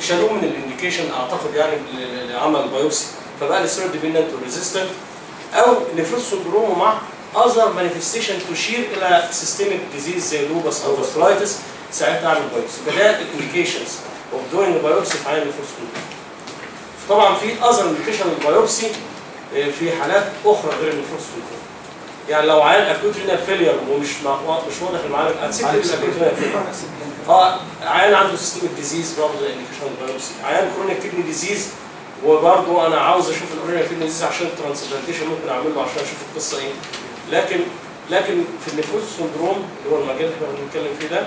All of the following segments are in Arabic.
شالوه من الانديكيشن اعتقد يعني لعمل بايوبسي، فبقى الستيرويد ديبندنت وريزيستنت، او نفروس سندروم ومع اذر مانيفستيشن تشير الى سيستميك ديزيز زي لوبس او فاسكولايتس، ساعتها اعمل بايوبسي. فده الانديكيشنز اوف دوينج بايوبسي في عيان نفروس سندروم. طبعا في اذر انديكيشن للبايوبسي في حالات اخرى غير النفروس سندروم. يعني لو عيان اكيوت رينال فيلير ومش واضح المعالج هتسيب الاكيوت رينال فيلير. عيان عنده سيستميك ديزيز برضه زي انديكيشن للبايوبسي. عيان كرونيك كدني ديزيز وبرضه انا عاوز اشوف الاورينال كدني ديزيز عشان الترانسبلانتيشن ممكن اعمل له عشان اشوف القصه ايه. لكن في النفروس سندروم اللي هو المجال اللي احنا بنتكلم فيه ده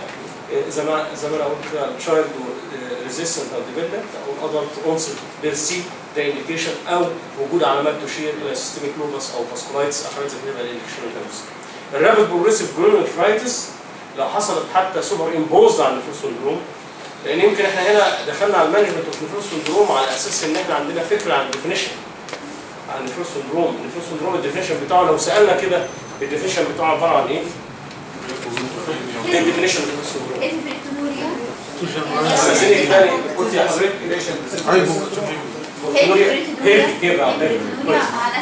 زي ما انا قلت كده تشايلد ريزيستنت او ديبندنت او ادلت اونست بيرسي ده انديكيشن، او وجود علامات تشير الى سيستميك لوبس او فاسكولايتس او حاجات زي كده الانديكيشن البايوبسي. الرابيد بروجريسيف جلوميرولوفرايتس لو حصلت حتى سوبر امبوزد على النفروس سندروم، لان يمكن احنا هنا دخلنا على المانجمنت اوف نفروس سندروم على اساس ان احنا عندنا فكره عن الديفينيشن عن النفروس سندروم. النفروس سندروم الديفينيشن بتاعه لو سالنا كده الديفينيشن بتاعه عباره عن ايه؟ ايه الديفينيشن للنفروس سندروم؟ استاذنك تاني قلت يا حضرتك هيفي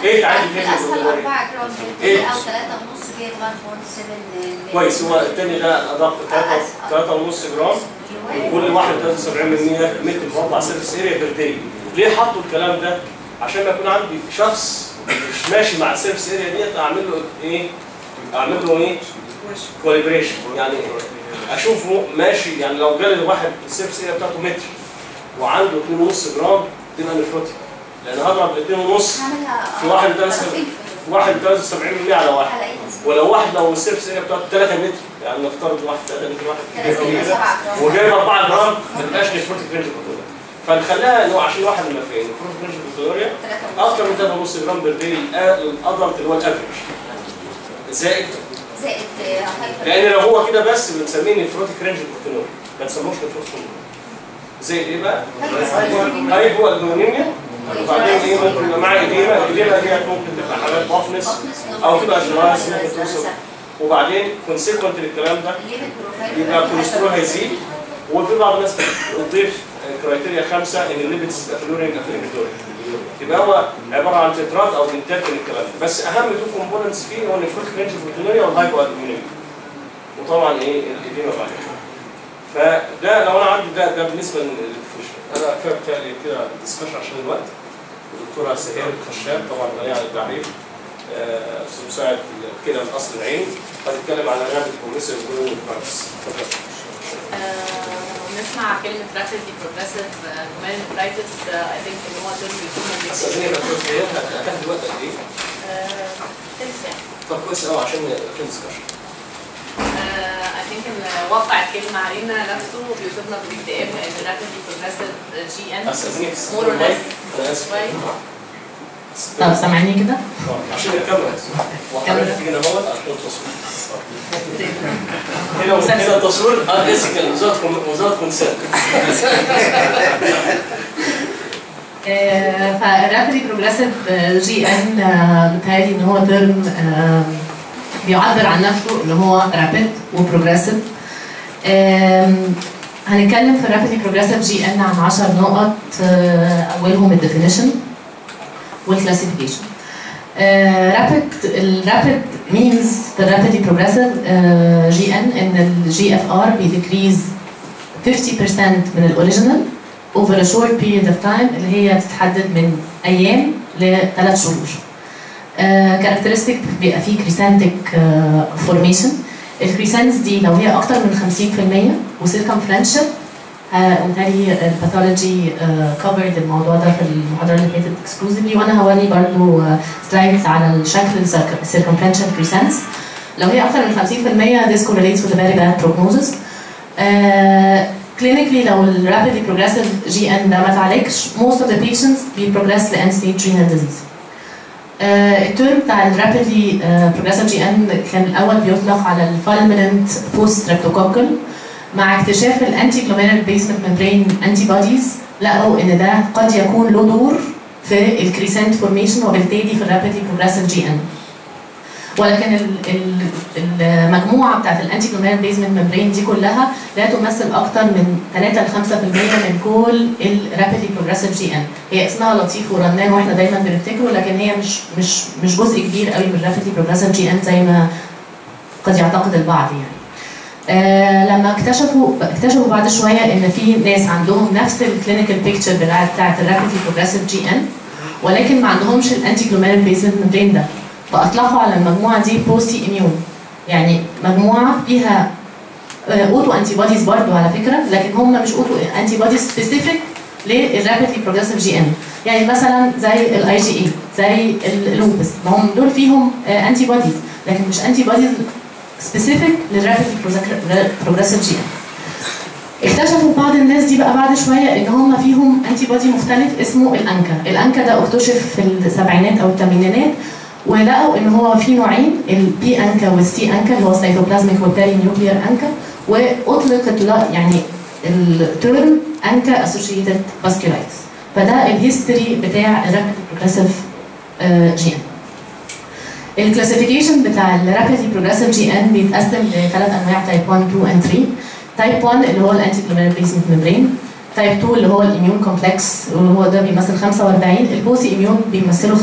ايه تعريف الاسهل 4 جرام او 3.5 جرام 1.7 كويس. هو الثاني ده ادق 3.5 جرام وكل واحد 73 متر مربع سيرفيس اريا بير داي. ليه حطوا الكلام ده؟ عشان ما يكون عندي شخص مش ماشي مع السيرفيس اريا ديت اعمل له ايه؟ كوليبريشن، يعني اشوفه ماشي. يعني لو جالي واحد السيرفيس اريا بتاعته متر وعنده 2.5 جرام تبقى نفروتيك، لان هضرب 2.5 في واحد ده في واحد 73% على واحد، ولو واحد لو السيرفيس اريا بتاعته 3 متر، يعني نفترض واحد 3 متر واحد وجايب 4 جرام ما تبقاش نفروتيك رينج بروتينوريا. فنخليها ان هو عشان واحد من فين نفروتيك رينج بروتينوريا اكتر من 3.5 جرام بير داي الادلت اللي هو الافريج زائد لان لو هو كده بس بنسميه نفروتيك رينج بروتينوريا ما نسموش نفروس سندروم. زي ايه بقى؟ هايبو الجلومينيا، وبعدين ايه ممكن يبقى معاه اديمه ديت ممكن تبقى حالات بافنس او تبقى جلايس ممكن توصل، وبعدين كونسيكونت للكلام ده يبقى الكوليسترول هيزيد، وفي بعض الناس بتضيف كرايتيريا 5 ان الليبيدز تبقى فلورينج افليكتوري، يبقى هو عباره عن تترات او بنتات من الكلام ده. بس اهم تو كومبوننتس فيه هو النفروتيك رينج بروتينوريا والهايبو الجلومينيا، وطبعا ايه الاديمه بعد كده. فده لو انا عندي ده بالنسبه للديفينيشن. انا كفايه بتاعي كده ديسكشن عشان الوقت. الدكتوره سهير خشاب طبعا غنيه عن التعريف، مساعد كده من اصل العين، هنتكلم على رابيد بروجريسيف جلوميرولوفرايتس. نسمع كلمه رابيدلي بروجريسيف جلوميرولوفرايتس، اي ثينك ان هو ترم يكون بس عايزين يبقى سهير هتاخد وقت قد ايه؟ تلت ساعه. طب كويس قوي عشان في ديسكشن. I think ان واقع الكلمه علينا نفسه بيوصفنا بالاكتئاب، لان rapidly progressive GN more or less. طب سامعني كده؟ عشان الكاميرا وحضرتك تيجي نموت عشان التصوير. هنا التصوير اسكال وزاره كونسيرن. فرابيدلي بروجريسيف GN بيتهيألي ان هو ترم بيعبر عن نفسه اللي هو رابيد وبروجريسيف. هنتكلم في الرابيدلي بروجريسيف GN عن 10 نقط، اولهم الديفينيشن والكلاسيفيكيشن. الرابيد means the rapidly progressive GN ان الGFR بيديكريز 50% من الاوريجينال over a short period of time اللي هي تتحدد من ايام ل3 شهور. كاركترستيك بيبقى فيه كريسانتيك فورميشن. الكريسانتس دي لو هي اكتر من 50% وسيركمفرنشال، وبالتالي الباثولوجي كفرد الموضوع ده في المحاضره اللي فاتت اكسكلوزيفلي، وانا هوري برضو سلايدز على الشكل السيركمفرنشال كريسانتس. لو هي اكتر من 50% this correlates with a very bad prognosis. كلينيكلي لو الرابيدلي بروجريسيف GN ده ما اتعالجش most of the patients بيبروجريس لان ستيج renal disease. الترم بتاع الرابيدلي بروجريسيف GN كان الاول بيطلق على الفالمننت بوست ستريبتوكوكل. مع اكتشاف الانتي جلوميرال بيسمنت ممبرين انتي بوديز لقوا ان ده قد يكون له دور في الكريسنت فورميشن وبالتالي في الرابيدلي بروجريسيف GN. ولكن المجموعه بتاعت الانتي جلوميرال بيزمنت ممبرين دي كلها لا تمثل اكتر من 3 ل 5% من كل الرابيدلي بروجريسيف جي ان. هي اسمها لطيف ورنان واحنا دايما بنفتكره، لكن هي مش جزء كبير قوي من الرابيدلي بروجريسيف جي ان زي ما قد يعتقد البعض يعني. لما اكتشفوا بعد شويه ان في ناس عندهم نفس الكلينيكال بيكتشر بتاعت الرابيدلي بروجريسيف جي ان، ولكن ما عندهمش الانتي جلوميرال بيزمنت ممبرين ده، فاطلقوا على المجموعه دي بوستي اميون، يعني مجموعه فيها اوتو انتي بوديز برضه على فكره، لكن هم مش اوتو انتي بوديز سبيسيفيك للرابيدلي بروجريسيف جي ان. يعني مثلا زي الاي جي اي، زي اللوبس، ما هم دول فيهم انتي بوديز، لكن مش انتي بوديز سبيسيفيك للرابيدلي بروجريسيف جي ان. اكتشفوا بعض الناس دي بقى بعد شويه ان هم فيهم انتي بودي مختلف اسمه الانكا. الانكا ده اكتشف في السبعينات او الثمانينات، ولقوا ان هو في نوعين، البي انكا والسي انكا اللي هو السيتوبلازميك والبيري نيوكليير انكا، واطلقت يعني الترم انكا اسوشيتد فاسكولايتس. فده الهيستوري بتاع الرابيدلي بروجريسيف جي ان. الكلاسيفيكيشن بتاع الرابيدلي بروجريسيف جي ان بيتقسم لثلاث انواع، تايب 1 2 and 3. تايب 1 اللي هو الانتي جلوميرال بيزمنت ممبرين، تايب 2 اللي هو الاميون كومبلكس واللي هو ده بيمثل 45%، البوسي اميون بيمثلوا 50%.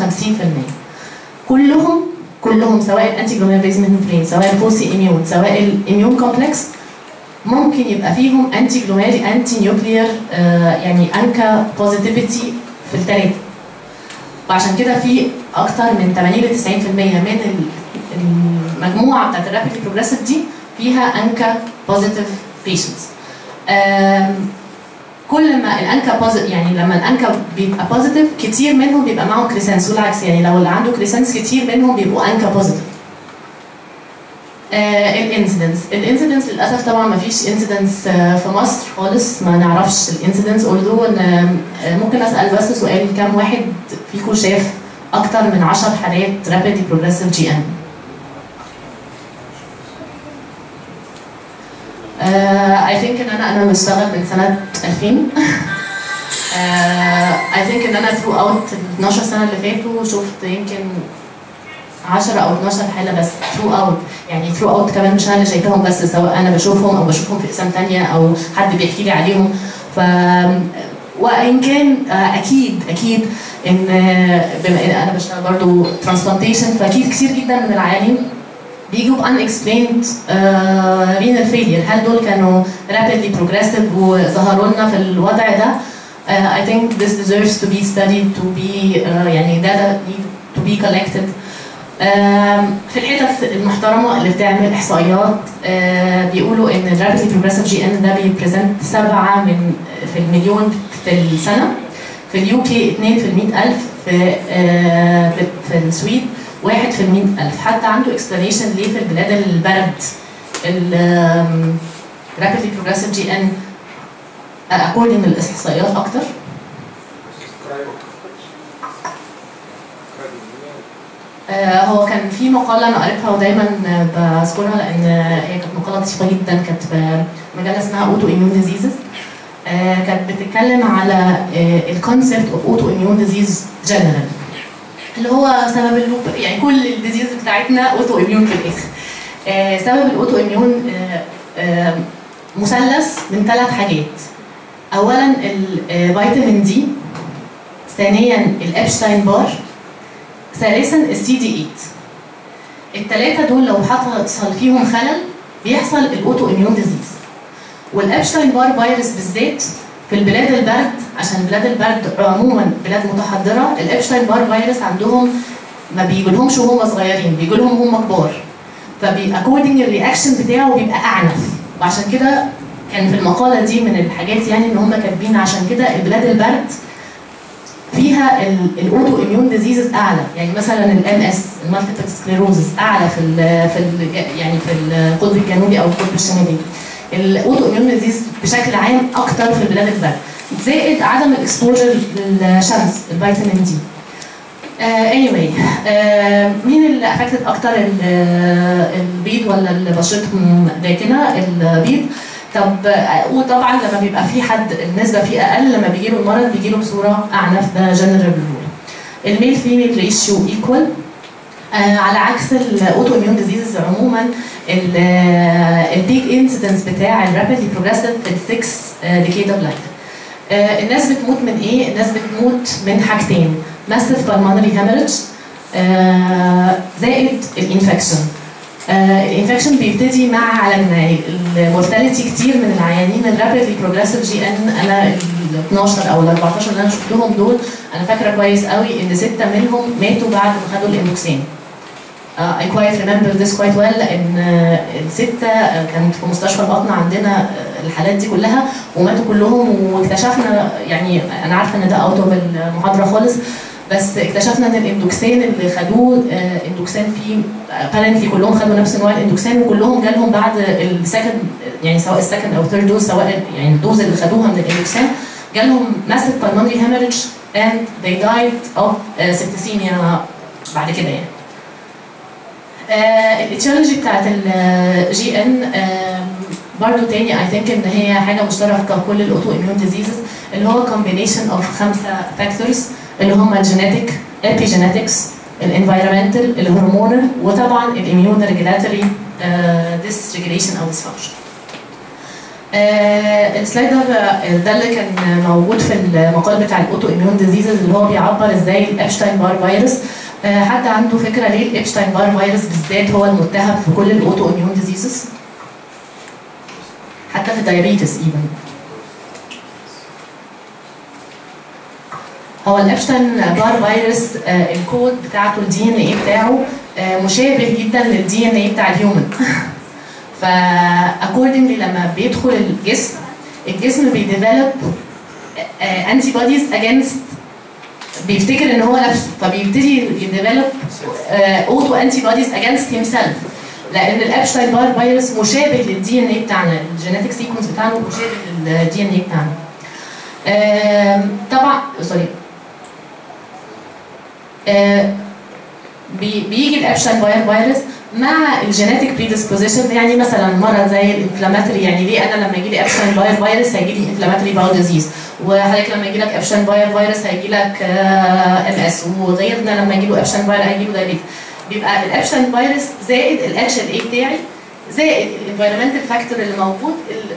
كلهم سواء الانتي جلوميرال بيزمنت ممبرين سواء البوسي اميون سواء الاميون كومبلكس ممكن يبقى فيهم انتي جلوميرال انتي نيوكليير يعني انكا بوزيتيفيتي في الثلاثه. وعشان كده في اكتر من 80 ل 90% من المجموعه بتاعت الرابيدلي بروجريسيف دي فيها انكا بوزيتيف بيشنتس. كل ما الانكا بوزيتيف، يعني لما الانكا بيبقى بوزيتيف كتير منهم بيبقى معاهم كريسنس، والعكس يعني لو اللي عنده كريسنس كتير منهم بيبقوا انكا بوزيتيف. الانسيدنس للاسف طبعا ما فيش انسيدنس في مصر خالص، ما نعرفش الانسيدنس، اولدو ان ممكن اسال بس سؤال، كم واحد فيكم شاف اكتر من 10 حالات رابيدلي بروجريسيف جي ان؟ I think ان انا بشتغل من سنه 2000. I think ان انا through out ال 12 سنه اللي فاتوا شفت يمكن 10 او 12 حاله بس through out، يعني through out كمان مش انا اللي شايفاهم بس، سواء انا بشوفهم او بشوفهم في اقسام ثانيه او حد بيحكي لي عليهم. ف وان كان اكيد ان بما ان انا بشتغل برضه ترانسبلانتيشن، فاكيد كتير جدا من العيانين بيجوا unexplained renal failure. هل دول كانوا rapidly progressive وظهروا لنا في الوضع ده؟ I think this deserves to be studied, to be يعني data need to be collected. في الحتت المحترمه اللي بتعمل احصائيات بيقولوا ان الرابيدلي بروجريسيف جي ان ده بيبريزنت 7 في المليون في السنه، في اليو كي 2 في ال100,000، في السويد 1 في ال100,000. حتى عنده اكسبلانيشن ليه في البلاد البرد الرابيدلي بروجريسيف جي ان اكوردنج للاحصائيات اكتر. هو كان في مقاله انا قريتها ودايما بذكرها لان هي كانت مقاله لطيفه جدا، كانت في مجله اسمها اوتو اميون ديزيزز. كانت بتتكلم على الكونسبت اوف اوتو اميون ديزيز جنرال، اللي هو سبب يعني كل الديزيز بتاعتنا اوتو اميون في الاخر. سبب الاوتو اميون مثلث من 3 حاجات. اولا الفيتامين دي، ثانيا الابشتاين بار، ثالثا السي دي 8. ال3 دول لو حصل فيهم خلل بيحصل الاوتو اميون ديزيز. والابشتاين بار فيروس بالذات في البلاد البرد، عشان بلاد البرد عموما بلاد متحضره، الابشتاين بار فيروس عندهم ما بيجيلهمش وهم صغيرين، بيجيلهم وهم كبار. فاكوردنج الرياكشن بتاعه بيبقى اعنف، وعشان كده كان في المقاله دي من الحاجات يعني ان هم كاتبين عشان كده البلاد البرد فيها الاوتو اميون ديزيزز اعلى. يعني مثلا الام اس المالتيبل سكليروزس اعلى يعني في القطب الجنوبي او القطب الشمالي. الاوتو اميون ديزيز بشكل عام اكتر في البلاد البرد، زائد عدم الاكسبوجر للشمس، الفيتامين دي. anyway مين اللي افكتد اكتر، البيض ولا اللي بشرتهم داكنه؟ البيض. طب وطبعا لما بيبقى في حد النسبه فيه اقل، لما بيجي له المرض بيجي له بصوره اعنف، ده جنرال رول. الميل فيميل ريشيو ايكوال. على عكس الاوتو اميون ديزيزز عموما البيج انسيدنس بتاع الرابيدلي بروجريسيف في 6 ديكيد اوف لايف. الناس بتموت من ايه؟ الناس بتموت من حاجتين، ماسيف بالمونري هامرج زائد الانفكشن. الانفكشن بيبتدي مع على المورتاليتي كتير من العيانين الرابيدلي بروجريسيف جي ان. انا ال 12 او ال 14 اللي انا شفتهم دول انا فاكره كويس قوي ان 6 منهم ماتوا بعد ما خدوا الاندوكسين. I quite remember this quite well لان الستة كانت في مستشفى البطن عندنا الحالات دي كلها وماتوا كلهم، واكتشفنا يعني انا عارفه ان ده اوت اوف المحاضره خالص، بس اكتشفنا ان الاندوكسين اللي خدوه اندوكسين فيه apparently كلهم خدوا نفس انواع الاندوكسين وكلهم جالهم بعد السكند، يعني سواء السكند او ثيرد دوز، سواء يعني الدوز اللي خدوها من الاندوكسين جالهم massive pulmonary hemorrhage and they died of septicemia بعد كده يعني. الاتيولوجي بتاعت الجي ان برضه تاني اي ثينك ان هي حاجه مشتركه كل الاوتو اميون ديزيزز، اللي هو كومبينيشن اوف 5 فاكتورز اللي هم الجينيتك، الابيجينيتكس، الانفايرمنتال، الهرمونال، وطبعا الاميون ريجولاتوري ديس ريجوليشن او ديسفانكشن. السلايد ده اللي كان موجود في المقال بتاع الاوتو اميون ديزيزز اللي هو بيعبر ازاي الابشتاين بار فيروس. حد عنده فكره ليه الابشتاين بار فيروس بالذات هو المتهم في كل الاوتو اميون ديزيزز؟ حتى في الدايابيتس ايفن. هو الابشتاين بار فيروس الكود بتاعته الدي ان اي بتاعه مشابه جدا للدي ان اي بتاع الهيومن. فاكوردنجلي لما بيدخل الجسم بيديفلوب انتي بوديز اجينست، بيفتكر ان هو نفسه، فبيبتدي يديفلوب اوتو انتي بوديز اجينست هيم سيلف، لان الابشتاين بار فيروس مشابه للدي ان اي بتاعنا، الجينيتك سيكونس بتاعنا مشابه للدي ان اي بتاعنا. طبعا سوري بيجي الابشتاين بار فيروس مع الجينيتك بريدisposition، يعني مثلا مرض زي الانفلاماتوري، يعني ليه انا لما يجي لي ابشتاين باور فيروس هيجي لي انفلاماتوري باور ديزيز، وحضرتك لما يجي لك ابشتاين باور فيروس هيجي لك ام اس، وغيرنا لما يجي له ابشتاين باور هيجي له دايابيتس. بيبقى الابشتاين فيروس زائد الاتش ال اي بتاعي زائد الانفيرمنتال فاكتور اللي موجود،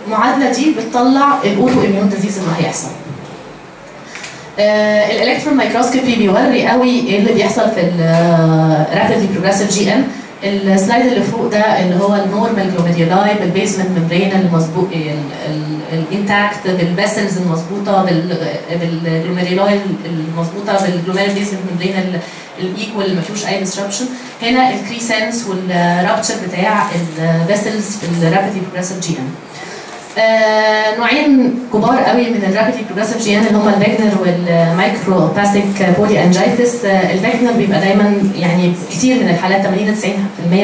المعادله دي بتطلع الاوتو اميون ديزيز اللي هيحصل. الالكترون مايكروسكوبي بيوري قوي ايه اللي بيحصل في الرابيدلي بروجريسيف جي ام. السلايد اللي فوق ده اللي هو النورمال جلوميريولاي بالبيزمنت ممبرين المظبوط الانتاكت، بالفيسلز المظبوطه، بالجلوميريولاي المظبوطه، بالجلوميريال بيزمنت ممبرين الايكوال ما فيهوش اي ديسربشن. هنا الكريسنس والرابتشر بتاع الفيسلز في الرابيدلي بروجريسيف جي ام. نوعين كبار قوي من الرابيدلي بروجريسيف جي ان اللي هم الفاجنر والمايكروباستيك بولي انجيتس. الفاجنر بيبقى دايما يعني كتير من الحالات 80-90%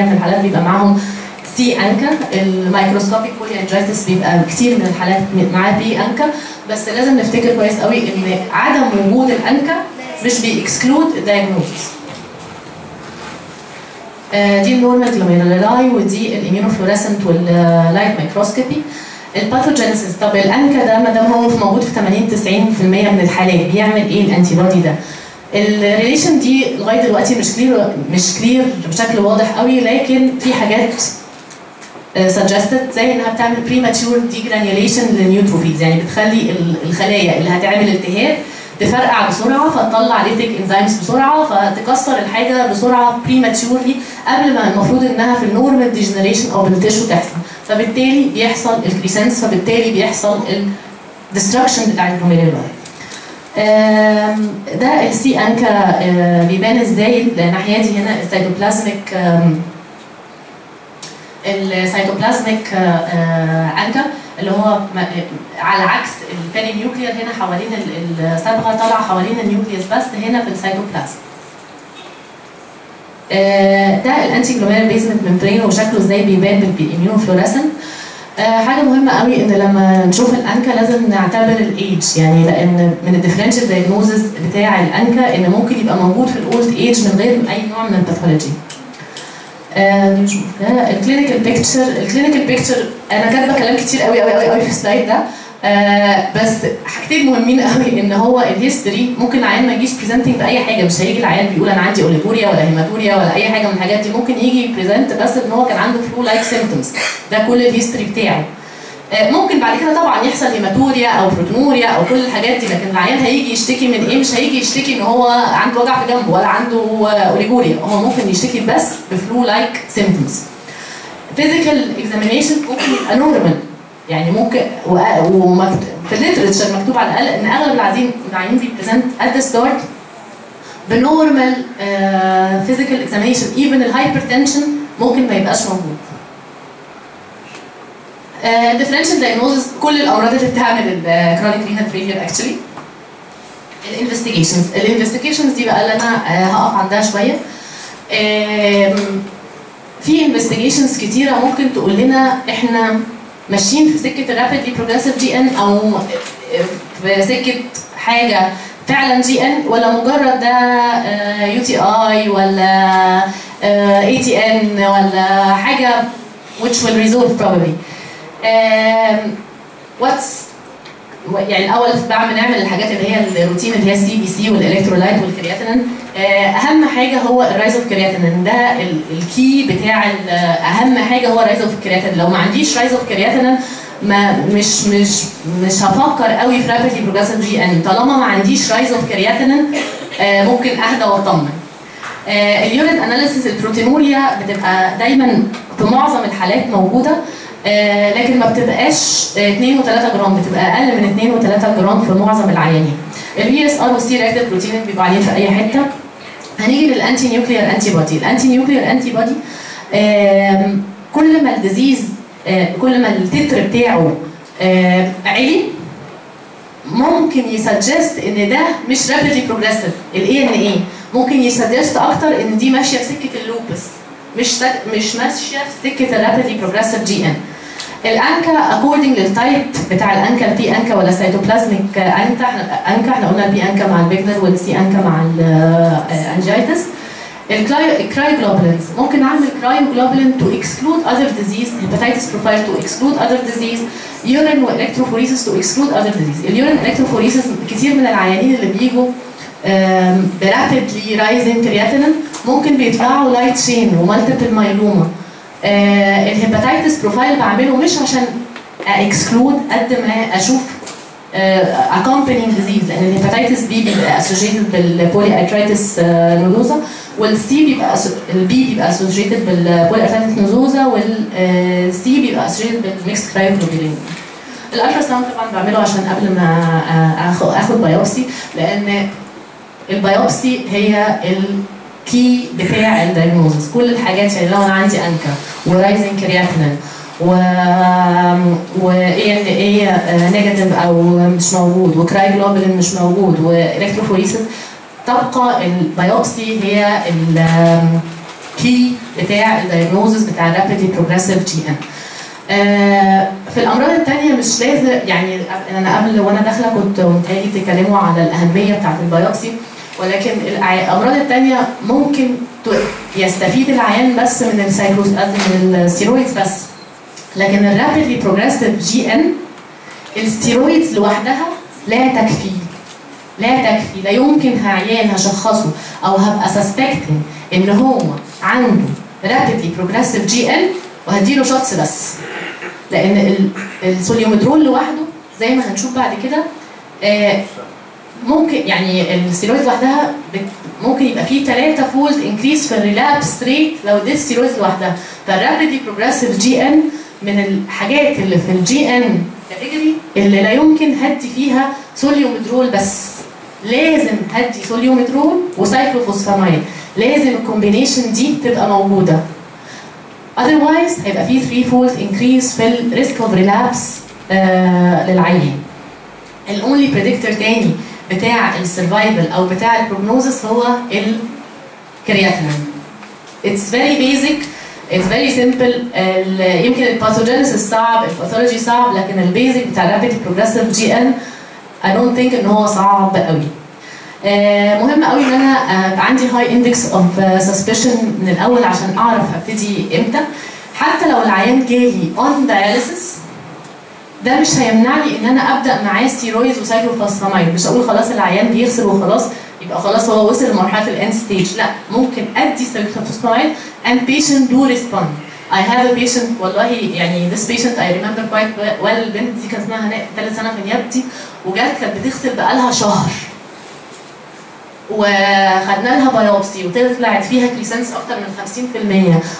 من الحالات بيبقى معاهم سي انكا. الميكروسكوبيك بولي انجيتس بيبقى كتير من الحالات معاه بي انكا، بس لازم نفتكر كويس قوي ان عدم وجود الانكا مش بيكسكلود الدايجنوزس. دي النورمال جلوميرولاي ودي الاميونوفلوريسنت واللايت مايكروسكوبي. الباثوجينيسيس، طب الانكا ده ما دام هو موجود في 80-90% من الحالات بيعمل ايه الانتي بودي ده؟ الريليشن دي لغايه دلوقتي مش كلير بشكل واضح قوي، لكن في حاجات suggested زي انها بتعمل premature degranulation للنيوتروفيلز، يعني بتخلي الخلايا اللي هتعمل التهاب تفرقع بسرعه فتطلع ليتك انزيمز بسرعه فتكسر الحاجه بسرعه بريماتشورلي قبل ما المفروض انها في النورمال ديجنريشن او بالتشو تحصل، فبالتالي بيحصل الكريسنس، فبالتالي بيحصل الديستركشن بتاع الجلوميرولاي. ده السي انكا بيبان ازاي ناحيتي هنا السيتوبلازميك انكا اللي هو على عكس البيري نيوكليير، هنا حوالين الصبغه طالعه حوالين النيوكليوس بس هنا في السيتوبلازم. ده الانتي جلوميرال بيزمنت ممبرين وشكله ازاي بيبان بالاميونوفلوريسنت. حاجه مهمه قوي ان لما نشوف الانكا لازم نعتبر الايدج، يعني لان من الديفرنشال دايجنوزز بتاع الانكا ان ممكن يبقى موجود في الاولد ايج من غير اي نوع من الباثولوجي. نشوف ده الكلينيكال بيكتشر. الكلينيكال بيكتشر انا كاتبه كلام كتير قوي قوي قوي قوي في السلايد ده، بس حاجتين مهمين قوي، ان هو الهيستوري ممكن العيان ما يجيش بريزنتنج باي حاجه، مش هيجي العيان بيقول انا عندي اوليجوريا ولا هيماتوريا ولا اي حاجه من الحاجات دي، ممكن يجي بريزنت بس ان هو كان عنده فلو لايك سيمبتومز، ده كل الهيستوري بتاعه. ممكن بعد كده طبعا يحصل هيماتوريا او بروتونوريا او كل الحاجات دي، لكن العيان هيجي يشتكي من ايه؟ مش هيجي يشتكي ان هو عنده وجع في جنبه ولا عنده اوليجوريا، هو ممكن يشتكي بس بفلو لايك سيمبتومز. فيزيكال اكزامينيشن ممكن يبقى نورمال، يعني ممكن في الليترشر مكتوب على الاقل ان اغلب العيانين بيبريزنت ات ذا ستارت بنورمال فيزيكال اكزامينيشن، ايفن الهايبرتنشن ممكن ما يبقاش موجود. differential diagnosis كل الامراض اللي بتعمل chronic renal failure actually. الانفستيجيشنز دي بقى اللي انا هقف عندها شويه. في انفستيجيشنز كتيره ممكن تقول لنا احنا ماشيين في سكه الرابيدلي بروجريسيف جي ان، او في سكه حاجه فعلا جي ان، ولا مجرد ده يو تي اي ولا اي تي ان ولا حاجه which will resolve probably. يعني الاول بنعمل الحاجات اللي هي الروتين اللي هي السي بي سي والالكترولايت والكرياتينين. اهم حاجه هو الرايز اوف كرياتينين، ده الكي بتاع اهم حاجه هو الرايز اوف كرياتينين. لو ما عنديش رايز اوف كرياتينين مش هفكر قوي في رابيدلي بروجريسيف جي ان. طالما ما عنديش رايز اوف كرياتينين ممكن اهدى واطمن. اليورين اناليسيس البروتينوريا بتبقى دايما في معظم الحالات موجوده، لكن ما بتبقاش 2 و3 جرام، بتبقى اقل من 2 و3 جرام في معظم العيانين. البي اس ار والسي رياكتيف بروتين بيبقوا عاليين في اي حته. هنيجي للانتي نيوكليير انتي بودي. الانتي نيوكليير انتي بودي كل ما الديزيز كل ما التتر بتاعه عالي ممكن يسجست ان ده مش رابيدلي بروجريسيف. الاي ان اي ممكن يسجست اكتر ان دي ماشيه في سكه اللوبس، مش ماشيه في سكه الرابيدلي بروجريسيف جي ان. الانكا اكوردنج للتايب بتاع الانكا، البي انكا ولا سيتوبلازميك انكا. احنا قلنا البي انكا مع البيجنر والسي انكا مع الانجيتس. الكرايوجلوبولينز ممكن اعمل كرايوجلوبولين تو اكسكلود اذر ديزيز، هيباتيتس بروفايل تو اكسكلود اذر ديزيز، يورين والكتروفوريسيس تو اكسكلود اذر ديزيز. اليورين الكتروفوريسيس كتير من العيانين اللي بيجوا برابيدلي رايزنج كرياتينين ممكن بيطلعوا لايت شين ومالتيبل مايلوما. الهيباتيتس بروفايل بعمله مش عشان اكسكلود قد ما اشوف accompanying disease، لان الهيباتيتس بي بيبقى associated بالبولي ارترايتس نودوزا، والسي بيبقى البي بيبقى associated بالبولي ارترايتس نودوزا، والسي بيبقى associated بالميكس كرايوجلوبولين. الالترا ساوند طبعا بعمله عشان قبل ما اخد بايوبسي، لان البايوبسي هي الكي بتاع الدايجنوزس. كل الحاجات يعني لو انا عندي انكا ورايزنج كرياتينين واي ان اي نيجاتيف او مش موجود وكرايوجلوبولين مش موجود والكتروفوريسيس، تبقى البايوبسي هي الكي بتاع الدايجنوزس بتاع الرابيدلي بروجريسيف جي ان. في الامراض الثانيه مش لازم، يعني انا قبل وانا داخله كنت متهيألي بتتكلموا على الاهميه بتاعت البايوبسي، ولكن الامراض الثانيه ممكن يستفيد العيان بس من من الستيرويدز بس، لكن الرابيدلي بروجريسيف جي ان الستيرويدز لوحدها لا تكفي. لا يمكن عيان هشخصه او هبقى سسبكتنج ان هو عنده رابيدلي بروجريسيف جي ان وهديله شوتس بس، لان السوليومترول لوحده زي ما هنشوف بعد كده ممكن، يعني الستيرويد لوحدها ممكن يبقى فيه 3 فولد انكريس في الريلابس ريت لو اديت ستيرويد لوحدها. فالرابيدلي بروجريسيف جي ان من الحاجات اللي في الجي ان كاتيجوري اللي لا يمكن هدي فيها سوليومترول بس، لازم هدي سوليومترول وسايكلوفوسفامايد، لازم الكومبينيشن دي تبقى موجوده. otherwise هيبقى فيه 3 فولد انكريس في الريسك اوف ريلابس للعيان. الاونلي بريدكتور تاني بتاع السرفايفل او بتاع البروجنوزس هو الكرياتينين. It's very basic, it's very simple. يمكن الباثوجينيسيس صعب، الباثولوجي صعب، لكن البيزك بتاع الرابيدلي بروجريسيف جي ان I don't think ان هو صعب قوي. مهم قوي ان انا يبقى عندي هاي اندكس اوف سسبشن من الاول عشان اعرف ابتدي امتى. حتى لو العيان جالي اون داياليسيس ده مش هيمنعني ان انا ابدا معاه ستيرويدز وسايكلوفوسفامايد، مش هقول خلاص العيان بيغسل وخلاص يبقى خلاص هو وصل لمرحله الاند ستيج، لا ممكن ادي سايكلوفوسفامايد and patient do respond. I have a patient والله يعني this patient I remember quite well. البنت دي كان اسمها هناء، ثالث سنه في نيابتي، وجات كانت بتغسل بقالها شهر وخدنا لها بايوبسي وطلعت فيها كريسنس اكتر من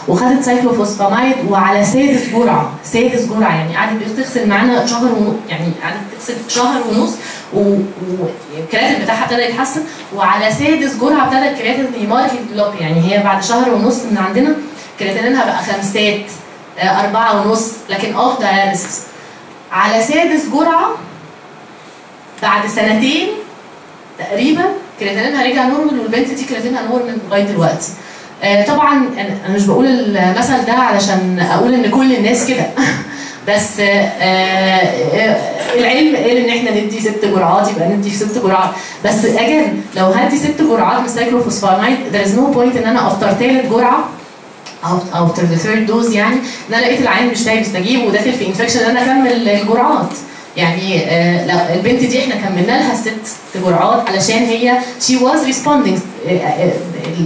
50%، وخدت سايكلوفوسفامايد وعلى سادس جرعه يعني قعدت بتغسل معانا شهر يعني قعدت تغسل شهر ونص والكرياتين بتاعها ابتدى يتحسن، وعلى سادس جرعه ابتدى الكرياتين يماركت دروب، يعني هي بعد شهر ونص من عندنا كرياتينها بقى 5 4.5 لكن اوف داياليسيس. على سادس جرعه بعد سنتين تقريبا كرياتينها رجع نورمال، والبنت دي كرياتينها نورمال لغايه دلوقتي. طبعا انا مش بقول المثل ده علشان اقول ان كل الناس كده بس العلم قال ان احنا ندي 6 جرعات يبقى ندي 6 جرعات، بس اجل لو هدي 6 جرعات من سايكلوفوسفامايد there is no point ان انا افتر ثالث جرعه after the third dose يعني ان انا لقيت العيان مش بيستجيب وداخل في انفكشن ان انا اكمل الجرعات. يعني لا البنت دي احنا كملنا لها 6 جرعات علشان هي she was responding.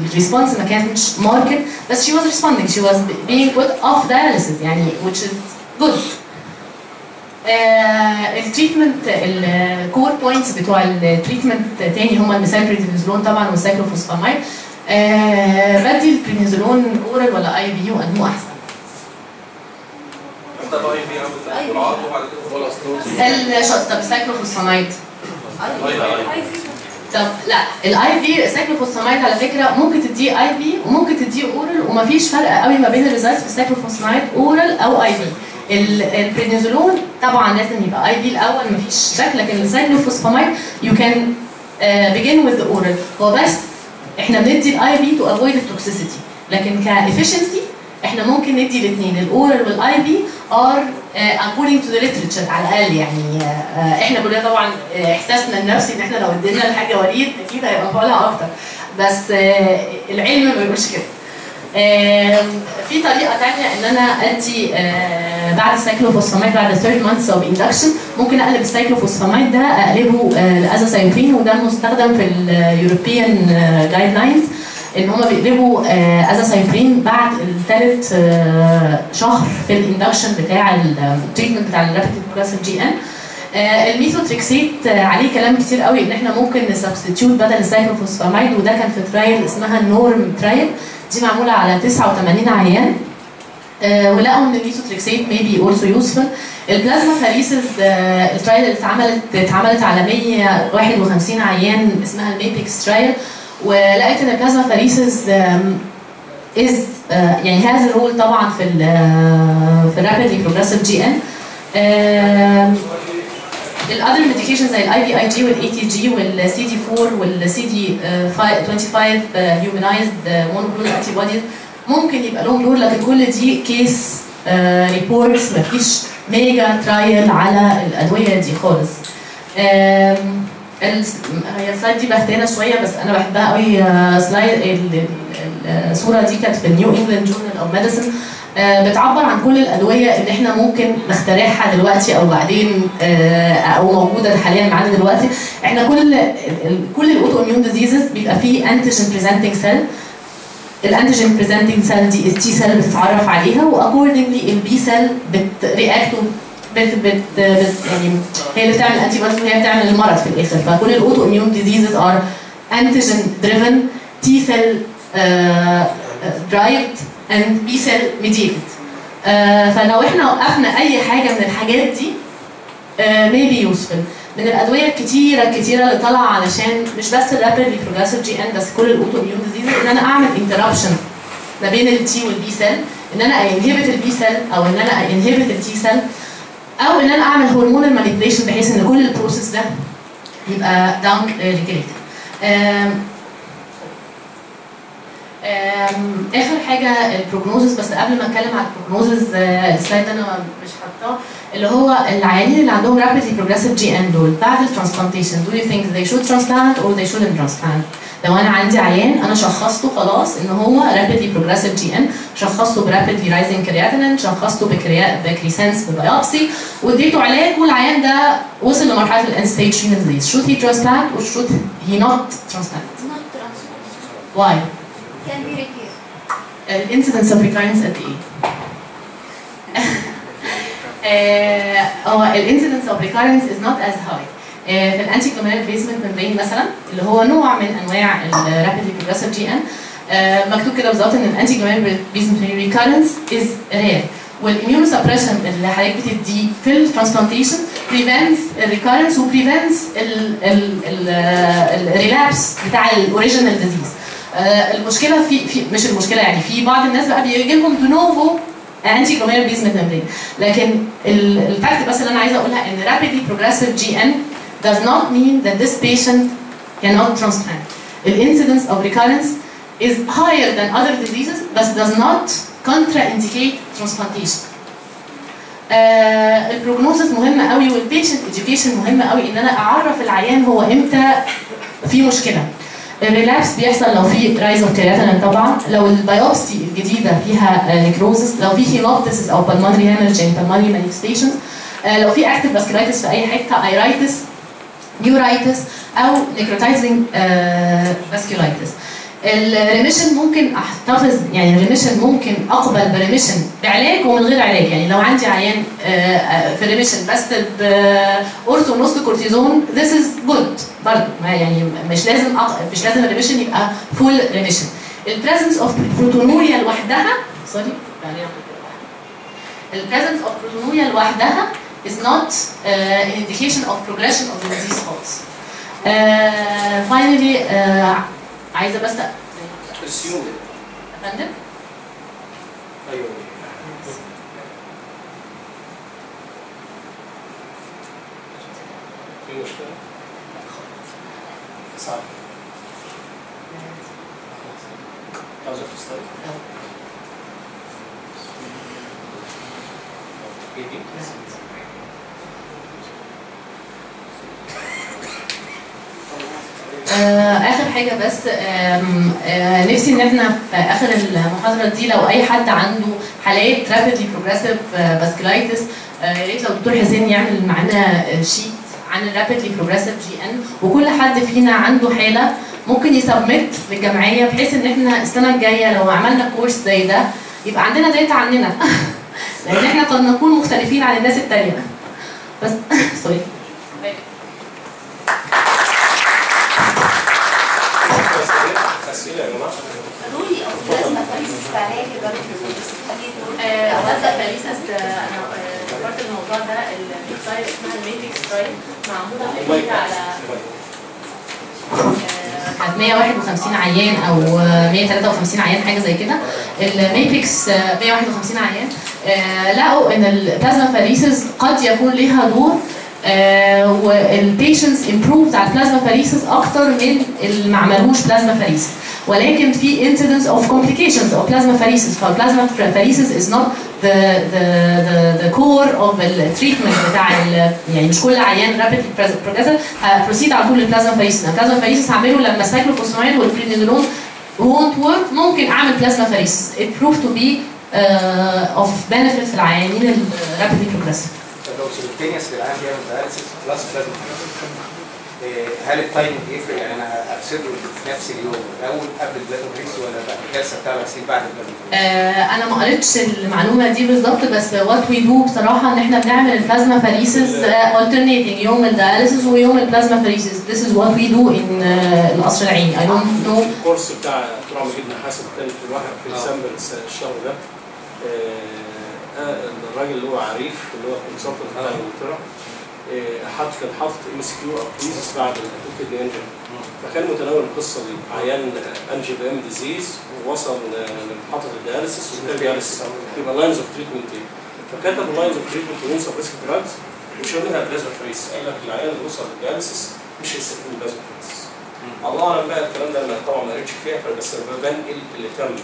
الريسبونس ما كانتش ماركت بس she was responding, she was being put off dialysis يعني which is good. التريتمنت الكور بوينتس بتوع التريتمنت تاني هم الميثايلبريدنيزولون طبعا والسايكلوفوسفامايد. بدي البريدنيزولون اورال ولا اي في وانه احسن؟ طب السايكلوفوسفامايد طب لا الاي في سايكلوفوسفامايد على فكره ممكن تديه اي في وممكن تديه اورال ومفيش فرق قوي ما بين الريزلتس في السايكلوفوسفامايد اورال او اي في. البريدنيزولون طبعا لازم يبقى اي في الاول مفيش شك، لكن السايكلوفوسفامايد يو كان begin with the oral. هو بس احنا بندي الاي في تو افويد التوكسيسيتي، لكن كافيشنسي احنا ممكن ندي الاثنين الاورال والاي في ار according to the literature على الاقل يعني. احنا كلنا طبعا احساسنا النفسي ان احنا لو ادينا الحاجه وليد اكيد هيبقى مفعولها اكتر، بس العلم ما بيقولش كده. في طريقه ثانيه ان انا ادي بعد السايكلوفوسفامايد بعد 3 months of induction ممكن اقلب السايكلوفوسفامايد ده اقلبه لازاسايوبرين، وده مستخدم في اليوروبيان جايد لاينز ان هم بيقلبوا ازاسايوبرين بعد الثالث شهر في الاندكشن بتاع التريتمنت بتاع الرابيد بروجريسيف جي ان. الميثوتريكسيت عليه كلام كتير قوي ان احنا ممكن نسبستيوت بدل السايكلوفوسفامايد، وده كان في ترايل اسمها النورم ترايل، دي معموله على 89 عيان ولقوا ان الميثوتريكسيت maybe also useful. البلازما فاريسز الترايل اللي اتعملت على 151 عيان اسمها الميبكس ترايل، ولقيت ان البلازما فاريسز از يعني هاز رول طبعا في الرابيدلي بروجريسيف جي ان. الاذر ميديكيشن زي الاي في اي جي والاي تي جي والسي دي 4 والسي دي 25 هيومنايزد مونوكلونال انتي بوديز ممكن يبقى لهم دور، لكن كل دي كيس ريبورتس مفيش ميجا ترايل على الادويه دي خالص. هي السلايد دي بهتانه شويه بس انا بحبها قوي. سلايد الصوره دي كانت في النيو انجلاند جورنال اوف ميديسن، بتعبر عن كل الادويه اللي احنا ممكن نخترعها دلوقتي او بعدين او موجوده حاليا معانا دلوقتي. احنا كل الاوتو اميون ديزيزز بيبقى فيه انتيجين بريزنتنج سيل. الانتيجين بريزنتنج سيل دي التي سيل بتتعرف عليها، واكوردنجلي البي سيل بترياكت يعني هي اللي بتعمل انتي بوديز وهي بتعمل المرض في الاخر. فكل الاوتو اميون ديزيزز ار انتيجين دريفن تي سيل درايفد and B cell mediated. فلو احنا وقفنا اي حاجه من الحاجات دي maybe useful. من الادويه الكتيره اللي طالعه علشان مش بس الرابيدلي بروجريسيف جي ان بس كل الاوتو اميون ديزيز ان انا اعمل انتربشن ما بين التي والبي سيل، ان انا انهبت البي سيل او ان انا انهبت التي سيل، او ان انا اعمل هرمونال مانيبيوليشن بحيث ان كل البروسيس ده يبقى داون ريجوليتد. اخر حاجه البروجنوزس، بس قبل ما اتكلم على البروجنوزس السلايد ده انا مش حاطاه، اللي هو العيانين اللي عندهم rapidly progressive GN دول بعد الترانسبلانتيشن do you think they should transplant or they shouldn't transplant؟ لو انا عندي عيان انا شخصته خلاص ان هو rapidly progressive GN، شخصته برابيدلي رايزنج كرياتينين، شخصته بكريسنس ببيوبسي، واديته علاج والعيان ده وصل لمرحله الان ستيج renal disease، should he transplant or should he not transplant؟ Not transplant. Why؟ Can be repaired. الانسيدنس اوف ريكارنس قد ايه؟ هو الانسيدنس اوف ريكارنس از نوت از هاي. في الانتي جلوميرال بيزمنت ممبرين مثلا اللي هو نوع من انواع الرابيدلي بروجريسيف جي ان، مكتوب كده بالظبط ان الانتي جلوميرال بيزمنت ريكارنس از رير، والاميونو سبريشن اللي حضرتك بتديه في الترانسبلانتيشن بريفنتس الريكارنس وبريفنتس الريلابس بتاع الاوريجينال ديزيز. المشكله في مش المشكله يعني في بعض الناس بقى بيجي لهم دونوفو انتي جلوميرال بيزمنت ممبرين، لكن الفاكت بس اللي انا عايزه اقولها ان rapidly progressive GN does not mean that this patient cannot transplant. The incidence of recurrence is higher than other diseases but does not contraindicate transplantation. البروجنوزس مهمه قوي والبيشنت education مهمه قوي ان انا اعرف العيان هو امتى في مشكله. الريلابس بيحصل لو في رايز اوف كرياتينين طبعا، لو البيوبسي الجديده فيها نيكروزس، لو في هيموبتسس او بالمونري هيمرج ان بالمونري مانيفستيشنز، لو في اكتف فاسكولايتس في اي حته، ايرايتس، نيورايتس او نيكروتايزنج فاسكولايتس. الريميشن ممكن احتفظ، يعني الريميشن ممكن اقبل بريميشن بعلاج ومن غير علاج، يعني لو عندي عيان في ريميشن بس بقرص ونص كورتيزون this is good برضه، يعني مش لازم الريميشن يبقى فول ريميشن. البريزنس اوف بروتونوريا لوحدها البريزنس اوف بروتونوريا لوحدها is not an indication of progression of the disease course. Finally عايزه بس السيوم يا فندم. ايوه في مشكله صعب عاوزك تستوعب اخر حاجه بس نفسي ان احنا في اخر المحاضره دي لو اي حد عنده حالات رابيدلي بروجريسيف فاسكولايتس، يا ريت لو الدكتور حسين يعمل معانا شيت عن الرابيدلي بروجريسيف جي ان، وكل حد فينا عنده حاله ممكن يسبمت للجمعيه بحيث ان احنا السنه الجايه لو عملنا كورس زي ده يبقى عندنا داتا عننا لان احنا قد نكون مختلفين عن الناس التانيه. بس سوري. اسئله يا جماعه. رولي او بلازما فريسس في علاج بلازما فريسس انا ذكرت الموضوع ده، الترايل اسمها الميتريكس ترايل معموله في على كانت 151 عيان او 153 عيان حاجه زي كده. الميتريكس 151 عيان لقوا ان البلازما فريسس قد يكون لها دور، والبيشنتس امبروفد على البلازما فريسس اكتر من اللي ما عملوش بلازما فريسس، ولكن في incidence of complications of plasma pheresis. فالبلازما فريسس is not the core of التريتمنت بتاع يعني مش كل عيان rapidly progressive بروسيد على طول للبلازما فريسس. البلازما فريسس هعمله لما السايكلوفوسفامين والبرينيزولون won't work، ممكن اعمل بلازما فريسس. it proved to be of benefit في العيانين ال rapidly progressive. لو سيمultaneous للعيان بيعمل داياليسيس بلس بلازما، هل التايمنج يفرق؟ يعني انا ارسله في نفس اليوم الاول قبل البلازما فريسس ولا بعد الجلسه بتاع الغسيل بعد البلازما؟ انا ما قريتش المعلومه دي بالظبط، بس وات وي دو بصراحه ان احنا بنعمل البلازما فريسس alternating يوم الداياليسيس ويوم البلازما فريسس. This is what we do in القصر العيني. I don't know. الكورس بتاع دكتور عمرو جبنا حاسب كان في الواحد في ديسمبر الشهر ده. الراجل اللي هو عريف اللي هو كونسلتنت بتاع انجلترا كان حاطط MCQ او كويزز بعد الاكوت انجن، فكان متناول القصه دي عيان انجي بي ام ديزيز ووصل لمحطه الدياليسيس وكان دياليسيس يبقى لاينز اوف تريتمنت ايه، فكتب لاينز اوف تريتمنت وينس اوف ريسك دراجز وشاور لها بلازما فريس، قال لك العيان اللي وصل للدياليسيس مش هيستخدم بلازما فريس. الله اعلم بقى الكلام ده، انا طبعا ما قريتش فيها، بس بنقل اللي تم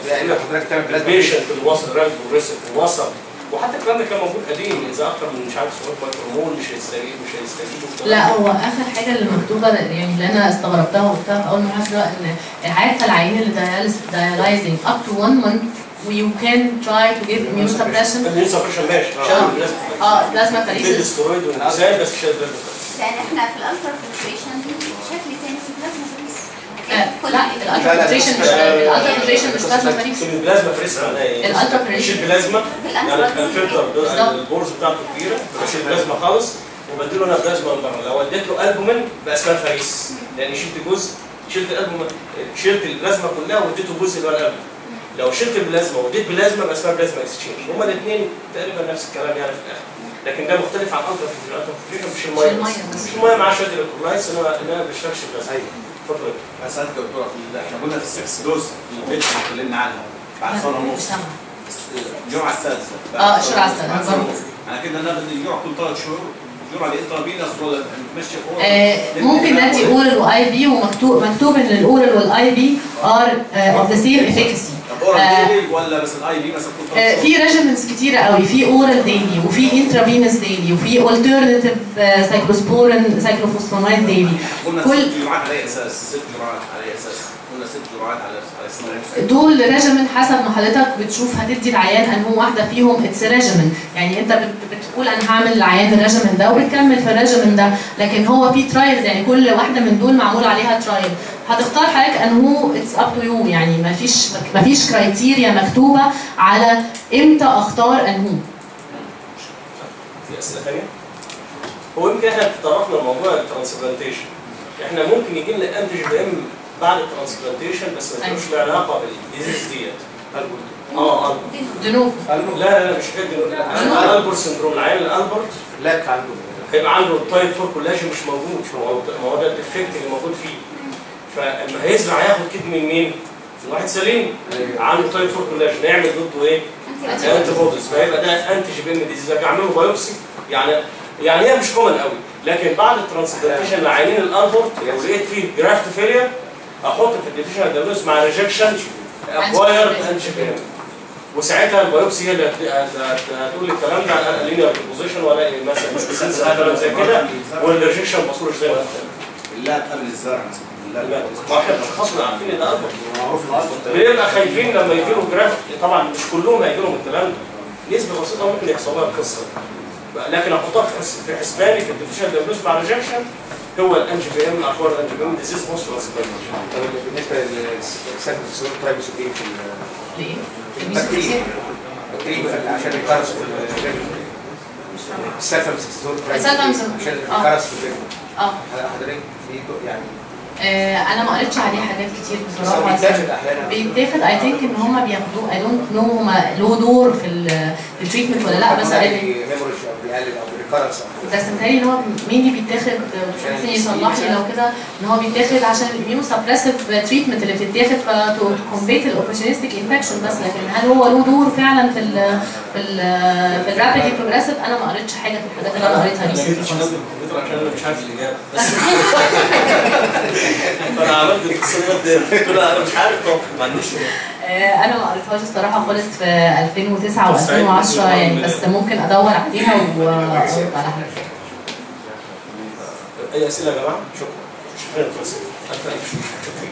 يعني حضرتك تعمل بلازما البيشنت اللي وصل راجل بروجريسيف ووصل، وحتى الكلام ده كان موجود قديم، اذا اكتر من مش عارف 700 مايكرومول مش هيستجيبوا. لا هو اخر حاجه اللي مكتوبه يعني اللي انا استغربتها وقلتها في اول محاضره ان عارفه العيان اللي دايلايزنج اب تو 1 مانث ويو كان تراي تو جيف اميون سبريشن. اميون سبريشن ماشي، بلازما فريسيس السترويد والانسان بس شايل بلازما. لان احنا في الالترا فلتريشن دي شكل تاني في البلازما فريس. لا الالترا فلتريشن مش بلازما فريسيس. البلازما فريسيس معناها ايه؟ الالترا فريسيس شيل بلازما يعني الفلتر البورز بتاعته كبيره، بشيل بلازما خالص وبديله انا بلازما من بره. لو اديت له البومين بقى اسمها فريس، لان شلت جزء، شلت الالبومين، شلت البلازما كلها واديته جزء اللي هو الالبومين. لو شلت البلازما واديت بلازما بقى اسمها بلازما اكسشينج. هما الاثنين تقريبا نفس الكلام يعني في الاخر، لكن ده مختلف عن الالترا فلتريشن. مش الميه بس، مش الميه مع شويه الكترولايتس، انما ما بيشتغلش بلازما. ايوه اتفضل. اسالك يا دكتور، احنا قلنا في السكس دوز البيت اللي اتكلمنا عنها بعد سنه ونص الجرعه السادسه. الجرعه السادسه انا كده ناخد الجرعه كل 3 شهور، الجرعه دي انترافينوس ولا ماشيه اورال؟ ممكن ندي اورال واي بي، ومكتوب ان الاورال والاي بي ار اوف ذا سيم افيكاسي. طب اورال ديلي ولا بس الاي بي مثلا كل 3 شهور؟ في ريجيمنتس كتيره قوي، في اورال ديلي وفي انترافينوس ديلي وفي الترناتيف سايكلوسبورين سايكلوفوسفامايد ديلي. قلنا 6 جرعات على اي اساس؟ 6 جرعات على اي اساس؟ قلنا 6 جرعات على اساس دول ريجيمنت حسب ما حضرتك بتشوف هتدي العيان انهو واحده فيهم. اتس ريجيمنت يعني انت بتقول انا هعمل العيان الريجيمنت ده وبتكمل في الريجيمنت ده، لكن هو في ترايلز يعني كل واحده من دول معمول عليها ترايل. هتختار حضرتك انهو اتس اب تو يو، يعني مفيش كرايتيريا مكتوبه على امتى اختار انهو. في اسئله ثانيه؟ هو يمكن احنا تطرقنا لموضوع الترانسبلانتيشن. احنا ممكن يجي لنا انتج بي ام بعد الترانسبلانتيشن بس ما تكونش له علاقه بالديزيز ديت. دنوف. لا مش كده. البورت سندروم، العيان الالبرت لاك عنده هيبقى عنده التايب 4 كولاجين مش موجود، ما هو ده الديفكت اللي موجود فيه. فاما هيزرع ياخد كدني من مين؟ من واحد سليم عنده تايب 4 كولاجين، هيعمل ضده ايه؟ انتي بوديز، فيبقى ده انتج بي ام ديزيز. اعمل له بايوبسي يعني هي مش كومن قوي، لكن بعد الترانسبلانتيشن لعينين الالبرت لو لقيت فيه جرافت فيلير احط في الديفيشن دايجنوز مع ريجكشن اكوايرد انتي بي ام، وساعتها البايوبسي هي اللي هتقول الكلام ده على لينير بوزيشن ولا مثلا مش بسنس كلام زي كده، والريجكشن ما وصلوش زي ما بالله قبل الزرع مثلا. ما احنا اشخاصنا عارفين ان ده البرت، معروف الالبرت، بنبقى خايفين لما يجي له جرافت. طبعا مش كلهم هيجي لهم الكلام ده، نسبه بسيطه ممكن يحصل لها القصه، لكن احطها في حسباني في الديفيشن دايجنوز مع ريجكشن هو الانجي بي ام الاكوار الانجي بي ام ديزيز بوست ترانسبلانتيشن. طب بالنسبه للسايكلوسبورين ترايبوسوبين في ليه؟ تقريبا عشان يكرس في الرجل السلفاميثاكسون عشان يكرس في الرجل. حضرتك في يعني انا ما قريتش عليه حاجات كتير بصراحه. بيتاخد احيانا، بيتاخد اي ثينك ان هم بياخدوه. اي دونت نو هم له دور في التريتمنت ولا لا، بس هيموريج او بيقلل او بيكرس. بس متهيألي ان هو مينلي بيتاخد، ممكن يصلح لي لو كده، ان هو بيتاخد عشان الاميون سبريسيف تريتمنت اللي بتتاخد فتكومبيت الاوبورتونستيك انفكشن بس. لكن هل هو له دور فعلا في الرابيدلي بروجريسيف؟ انا ما قريتش حاجه في الحاجات اللي انا قريتها دي. عشان انا مش عارف الاجابه بس فانا عملت التصنيفات دي قلت له انا مش عارف طب ما عنديش انا ما قريتهاش الصراحه خالص في 2009 و2010 يعني، بس ممكن ادور عليها وارد على حاجه. اي اسئله يا جماعه؟ شكرا. شكرا. الف شكر.